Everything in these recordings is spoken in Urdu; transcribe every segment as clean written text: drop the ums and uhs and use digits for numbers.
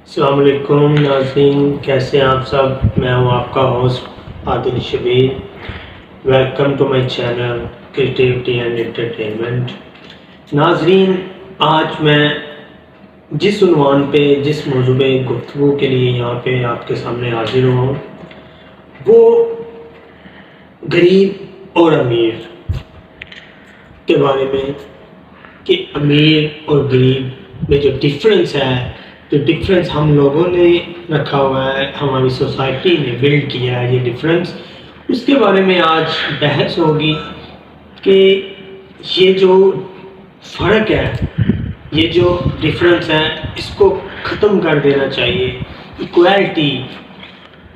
السلام علیکم ناظرین، کیسے ہیں آپ سب؟ میں ہوں آپ کا host Adil Shabbir. Welcome to my channel creativity and entertainment. ناظرین، آج میں جس عنوان پہ جس موضوع پہ گفتگو کے لیے یہاں پہ آپ کے سامنے حاضر ہوں وہ غریب اور امیر کے بارے میں، کہ امیر اور غریب میں جو ڈفرینس ہے، جو ڈفرینس ہم لوگوں نے رکھا ہوا ہے، ہماری سوسائٹی نے بلڈ کیا ہے یہ ڈفرینس، اس کے بارے میں آج بحث ہوگی کہ یہ جو فرق ہے، یہ جو ڈفرینس ہے، اس کو ختم کر دینا چاہیے۔ ایکویلٹی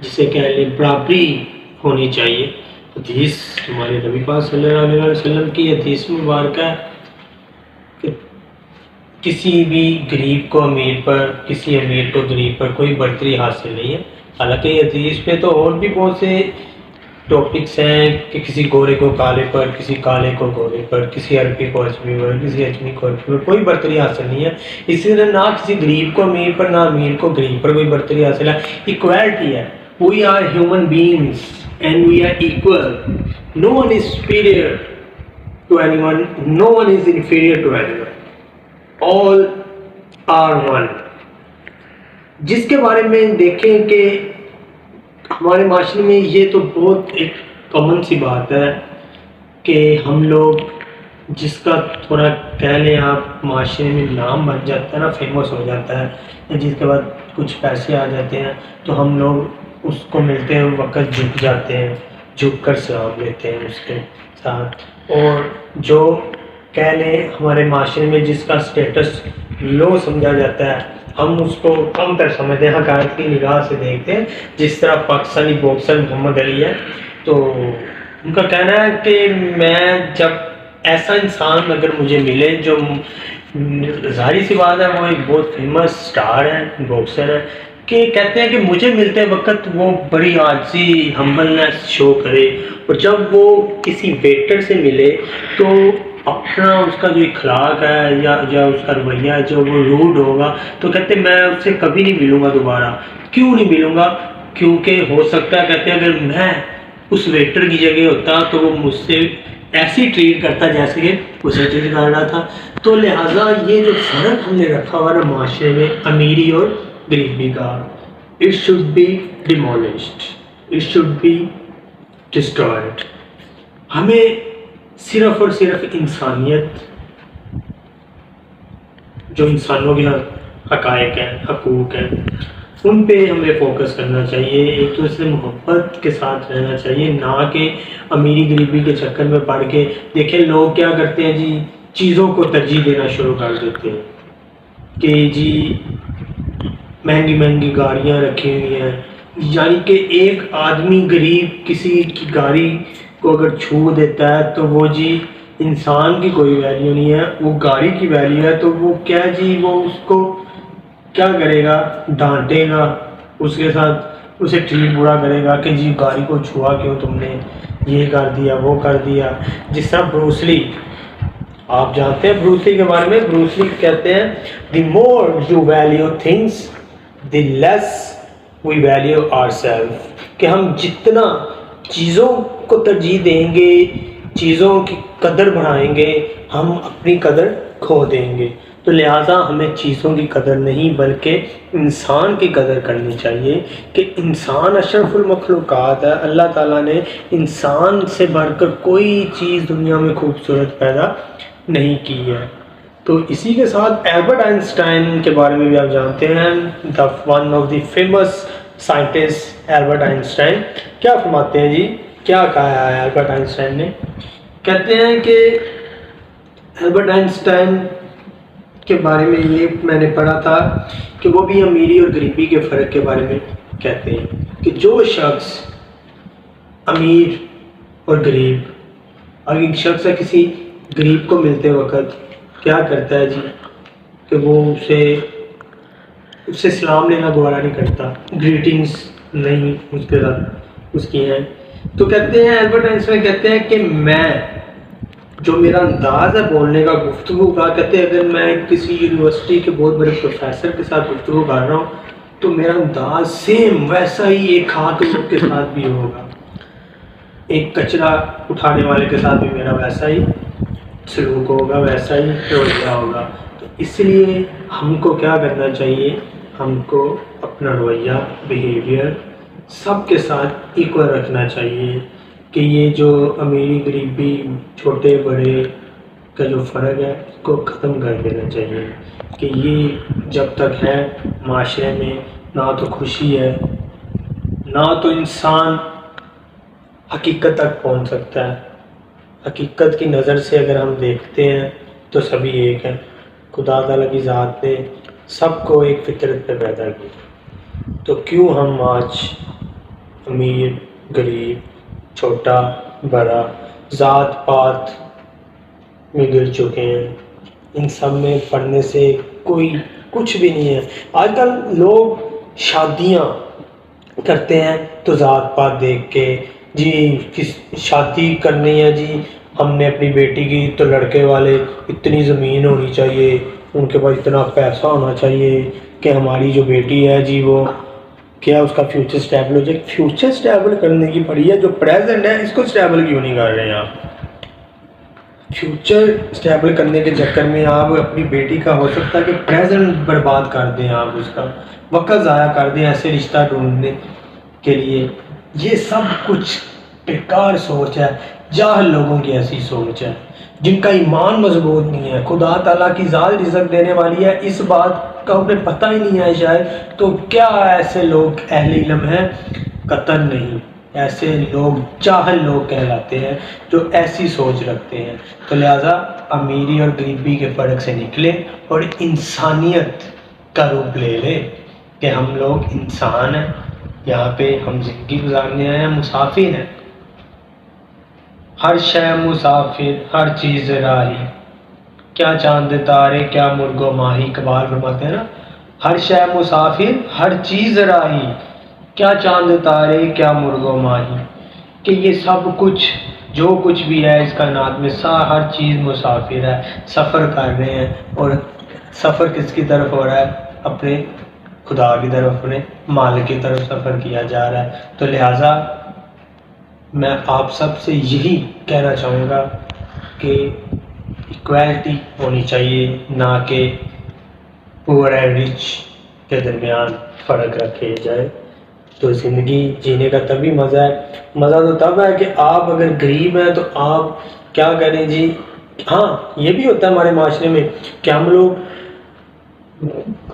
جسے کہہ لیں، برابری ہونی چاہیے۔ حدیث ہمارے نبی پاک صلی اللہ علیہ وسلم کی حدیث مبارکہ ہے کہ کسی بھی غریب کو امیر پر، کسی امیر کو غریب پر کوئی برتری حاصل نہیں ہے۔ حالانکہ یہ حدیث پہ تو اور بھی بہت سے ٹاپکس ہیں کہ کسی گورے کو کالے پر، کسی کالے کو گورے پر، کسی عربی کو اجمی پر، کسی اجمی کو عربی پر، کوئی برتری حاصل نہیں ہے۔ اسی طرح نہ کسی غریب کو امیر پر، نہ امیر کو غریب پر کوئی برتری حاصل ہے۔ ایکویلٹی ہے۔ We are human beings and we are equal. No one is superior to anyone, no one is inferior to anyone, all are one۔ جس کے بارے میں دیکھیں کہ ہمارے معاشرے میں یہ تو بہت ایک کامن سی بات ہے کہ ہم لوگ جس کا تھوڑا کہہ لیں آپ معاشرے میں نام بن جاتا ہے نا، فیمس ہو جاتا ہے، یا جس کے بعد کچھ پیسے آ جاتے ہیں تو ہم لوگ اس کو ملتے ہیں وقت جھک جاتے ہیں، جھک کر سلام لیتے ہیں اس کے ساتھ۔ اور جو کہہ لیں ہمارے معاشرے میں جس کا اسٹیٹس لو سمجھا جاتا ہے، ہم اس کو کم تر سمجھتے ہیں، حقارت کی نگاہ سے دیکھتے ہیں۔ جس طرح پاکستانی باکسر محمد علی ہے، تو ان کا کہنا ہے کہ میں جب ایسا انسان اگر مجھے ملے جو ظاہری سی بات ہے وہ ایک بہت فیمس سٹار ہے، باکسر ہے، کہ کہتے ہیں کہ مجھے ملتے وقت وہ بڑی عاجزی، ہمبلنس شو کرے، اور جب وہ کسی ویٹر سے ملے تو اپنا اس کا جو اخلاق ہے یا اس کا رویہ ہے جو وہ روڈ ہوگا، تو کہتے ہیں میں اس سے کبھی نہیں ملوں گا دوبارہ۔ کیوں نہیں ملوں گا؟ کیونکہ ہو سکتا ہے، کہتے ہیں اگر میں اس ویٹر کی جگہ ہوتا تو وہ مجھ سے ایسی ٹریٹ کرتا جیسے کہ اسے ٹریٹ کر رہا تھا۔ تو لہٰذا یہ جو فرق ہم نے رکھا ہوا نا معاشرے میں امیری اور غریبی کا، it should be demolished, it should be destroyed۔ ہمیں صرف اور صرف انسانیت، جو انسانوں کے حقائق ہیں، حقوق ہیں، ان پہ ہمیں فوکس کرنا چاہیے، ایک دوسرے سے محبت کے ساتھ رہنا چاہیے، نہ کہ امیری غریبی کے چکر میں پڑ کے۔ دیکھیں لوگ کیا کرتے ہیں جی، چیزوں کو ترجیح دینا شروع کر دیتے ہیں کہ جی مہنگی مہنگی گاڑیاں رکھی ہوئی ہیں، یعنی کہ ایک آدمی غریب کسی کی گاڑی کو اگر چھو دیتا ہے تو وہ جی انسان کی کوئی ویلیو نہیں ہے، وہ گاڑی کی ویلیو ہے۔ تو وہ کیا جی، وہ اس کو کیا کرے گا؟ ڈانٹے گا، اس کے ساتھ اسے ٹریٹ برا کرے گا کہ جی گاڑی کو چھوا کیوں تم نے، یہ کر دیا وہ کر دیا۔ جس طرح بروسلی، آپ جانتے ہیں بروسلی کے بارے میں، بروسلی کہتے ہیں the more you value things the less we value our self, کہ ہم جتنا چیزوں کو ترجیح دیں گے، چیزوں کی قدر بڑھائیں گے، ہم اپنی قدر کھو دیں گے۔ تو لہٰذا ہمیں چیزوں کی قدر نہیں بلکہ انسان کی قدر کرنی چاہیے، کہ انسان اشرف المخلوقات ہے۔ اللہ تعالیٰ نے انسان سے بڑھ کر کوئی چیز دنیا میں خوبصورت پیدا نہیں کی ہے۔ تو اسی کے ساتھ البرٹ آئنسٹائن کے بارے میں بھی آپ جانتے ہیں، one of the famous scientist Albert Einstein کیا فرماتے ہیں جی، کیا کہا ہے البرٹ آئنسٹائن نے؟ کہتے ہیں کہ البرٹ آئنسٹائن کے بارے میں یہ میں نے پڑھا تھا کہ وہ بھی امیری اور غریبی کے فرق کے بارے میں کہتے ہیں کہ جو شخص امیر اور غریب، اگر ایک شخص کسی غریب کو ملتے وقت کیا کرتا ہے جی کہ وہ اس سے سلام لینا گوارا نہیں کرتا، گریٹنگز نہیں اس کے ساتھ اس کی ہیں۔ تو کہتے ہیں البرٹ آئنسٹائن کہتے ہیں کہ میں جو میرا انداز ہے بولنے کا، گفتگو کا، کہتے ہیں اگر میں کسی یونیورسٹی کے بہت بڑے پروفیسر کے ساتھ گفتگو کر رہا ہوں تو میرا انداز سیم ویسا ہی ایک خاک لوگ کے ساتھ بھی ہوگا، ایک کچرا اٹھانے والے کے ساتھ بھی میرا ویسا ہی سلوک ہوگا، ویسا ہی رویہ ہوگا۔ تو اس لیے ہم کو کیا کرنا چاہیے، ہم کو اپنا رویہ بیہیویئر سب کے ساتھ ایکول رکھنا چاہیے کہ یہ جو امیری غریبی چھوٹے بڑے کا جو فرق ہے اس کو ختم کر دینا چاہیے کہ یہ جب تک ہے معاشرے میں نہ تو خوشی ہے، نہ تو انسان حقیقت تک پہنچ سکتا ہے۔ حقیقت کی نظر سے اگر ہم دیکھتے ہیں تو سبھی ایک ہیں۔ خدا تعالیٰ کی ذات نے سب کو ایک فطرت پہ پیدا کیا، تو کیوں ہم آج امیر غریب چھوٹا بڑا ذات پات میں گر چکے ہیں؟ ان سب میں پڑھنے سے کوئی کچھ بھی نہیں ہے۔ آج کل لوگ شادیاں کرتے ہیں تو ذات پات دیکھ کے، جی کس شادی کرنی ہے جی ہم نے اپنی بیٹی کی تو لڑکے والے اتنی زمین ہونی چاہیے، ان کے پاس اتنا پیسہ ہونا چاہیے کہ ہماری جو بیٹی ہے جی وہ کیا اس کا فیوچر اسٹیبل ہو جائے۔ فیوچر اسٹیبل کرنے کی پڑی ہے، جو پریزنٹ ہے اس کو اسٹیبل کیوں نہیں کر رہے ہیں آپ؟ فیوچر اسٹیبل کرنے کے چکر میں آپ اپنی بیٹی کا ہو سکتا ہے کہ پریزنٹ برباد کر دیں، آپ اس کا وقت ضائع کر دیں ایسے رشتہ ڈھونڈنے کے لیے۔ یہ سب کچھ بیکار سوچ ہے، جاہل لوگوں کی ایسی سوچ ہے جن کا ایمان مضبوط نہیں ہے۔ خدا تعالیٰ کی ذات رزق دینے والی ہے، اس بات کا انہیں پتہ ہی نہیں ہے شاید، تو کیا ایسے لوگ اہل علم ہیں؟ قطعاً نہیں، ایسے لوگ جاہل لوگ کہلاتے ہیں جو ایسی سوچ رکھتے ہیں۔ تو لہٰذا امیری اور غریبی کے فرق سے نکلے اور انسانیت کا روپ لے لے کہ ہم لوگ انسان ہیں، یہاں پہ ہم زندگی گزارنے آئے ہیں، مسافر ہیں۔ ہر شے مسافر ہر چیز راہی، کیا چاند تارے کیا مرغ و ماہی، اقبال فرماتے ہیں نا، ہر شے مسافر ہر چیز راہی، کیا چاند تارے کیا مرغ و ماہی، کہ یہ سب کچھ جو کچھ بھی ہے اس کائنات میں ہر چیز مسافر ہے، سفر کر رہے ہیں۔ اور سفر کس کی طرف ہو رہا ہے؟ اپنے خدا کی طرف، اپنے مالک کی طرف سفر کیا جا رہا ہے۔ تو لہٰذا میں آپ سب سے یہی کہنا چاہوں گا کہ ایکویلٹی ہونی چاہیے، نہ کہ پور اینڈ رچ کے درمیان فرق رکھے جائے۔ تو زندگی جینے کا تبھی مزہ ہے، مزہ تو تب ہے کہ آپ اگر غریب ہیں تو آپ کیا کریں جی۔ ہاں یہ بھی ہوتا ہے ہمارے معاشرے میں کہ ہم لوگ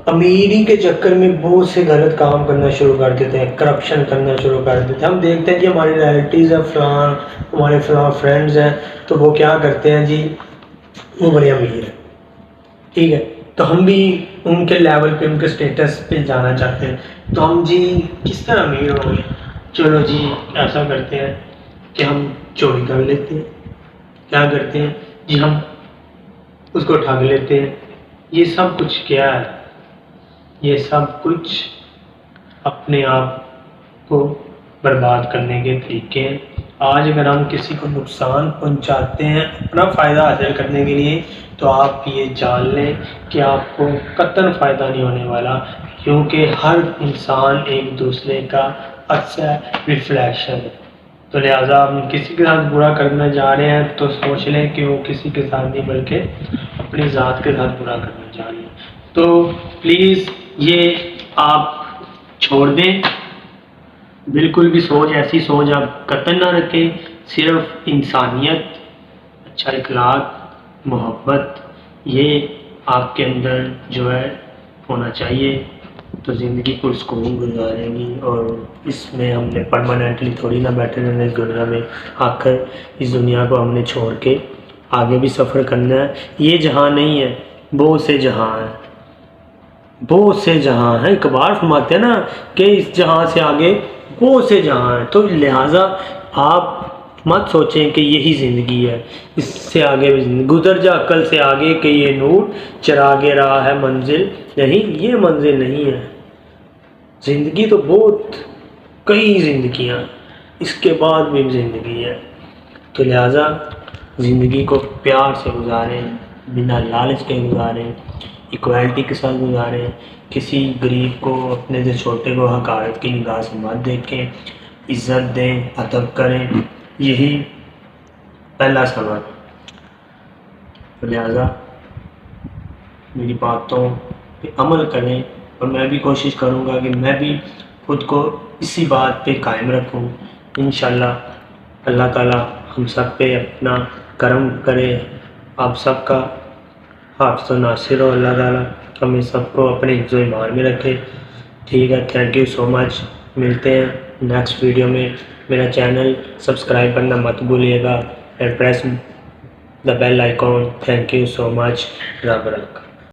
امیری کے چکر میں بہت سے غلط کام کرنا شروع کر دیتے ہیں، کرپشن کرنا شروع کر دیتے ہیں۔ ہم دیکھتے ہیں کہ ہمارے ریلیٹیوز ہیں، فلاں ہمارے فلاں فرینڈز ہیں، تو وہ کیا کرتے ہیں جی، وہ بڑے امیر ہیں، ٹھیک ہے، تو ہم بھی ان کے لیول پہ، ان کے اسٹیٹس پہ جانا چاہتے ہیں، تو ہم جی کس طرح امیر ہوں گے؟ چلو جی ایسا کرتے ہیں کہ ہم چوری کر لیتے ہیں، کیا کرتے ہیں جی، ہم اس کو ٹھگ لیتے ہیں۔ یہ سب کچھ کیا ہے؟ یہ سب کچھ اپنے آپ کو برباد کرنے کے طریقے ہیں۔ آج اگر ہم کسی کو نقصان پہنچاتے ہیں اپنا فائدہ حاصل کرنے کے لیے، تو آپ یہ جان لیں کہ آپ کو قطعاً فائدہ نہیں ہونے والا، کیونکہ ہر انسان ایک دوسرے کا عکس ہے، ریفلیکشن ہے۔ تو لہٰذا ہم کسی کے ساتھ برا کرنے جا رہے ہیں تو سوچ لیں کہ وہ کسی کے ساتھ نہیں بلکہ اپنی ذات کے ساتھ برا کرنے جا رہے ہیں۔ تو پلیز یہ آپ چھوڑ دیں، بالکل بھی سوچ ایسی سوچ آپ قطعاً نہ رکھیں۔ صرف انسانیت، اچھا اخلاق، محبت، یہ آپ کے اندر جو ہے ہونا چاہیے، تو زندگی پرسکون گزاریں گی۔ اور اس میں ہم نے پرماننٹلی تھوڑی نہ بیٹھے رہنا اس دنیا میں، آخر اس دنیا کو ہم نے چھوڑ کے آگے بھی سفر کرنا ہے۔ یہ جہاں نہیں ہے، بہت سے جہاں ہیں، بہت سے جہاں ہیں۔ اقبال فرماتے ہیں نا کہ اس جہاں سے آگے بہت سے جہاں ہیں، تو لہٰذا آپ مت سوچیں کہ یہی زندگی ہے، اس سے آگے بھی زندگی۔ گزر جا عقل سے آگے کہ یہ نور چراغ راہ ہے منزل نہیں، یہ منزل نہیں ہے۔ زندگی تو بہت کئی زندگیاں، اس کے بعد بھی زندگی ہے، تو لہٰذا زندگی کو پیار سے گزاریں، بنا لالچ کے گزاریں، ایکوالٹی کے ساتھ گزاریں، کسی غریب کو، اپنے سے چھوٹے کو حقارت کی نگاہ سے مت دیکھیں، عزت دیں، ادب کریں، یہی پہلا سبق۔ لہٰذا میری باتوں پہ عمل کریں، اور میں بھی کوشش کروں گا کہ میں بھی خود کو اسی بات پہ قائم رکھوں۔ انشاءاللہ اللہ تعالیٰ ہم سب پہ اپنا کرم کرے، آپ سب کا حافظ و ناصر ہو اللہ تعالیٰ، ہمیں سب کو اپنے حفظ و ایمان میں رکھے۔ ٹھیک ہے، تھینک یو سو مچ، ملتے ہیں نیکسٹ ویڈیو میں۔ میرا چینل سبسکرائب کرنا مت بھولیے گا، and press the bell icon. Thank you so much, رب رکھ۔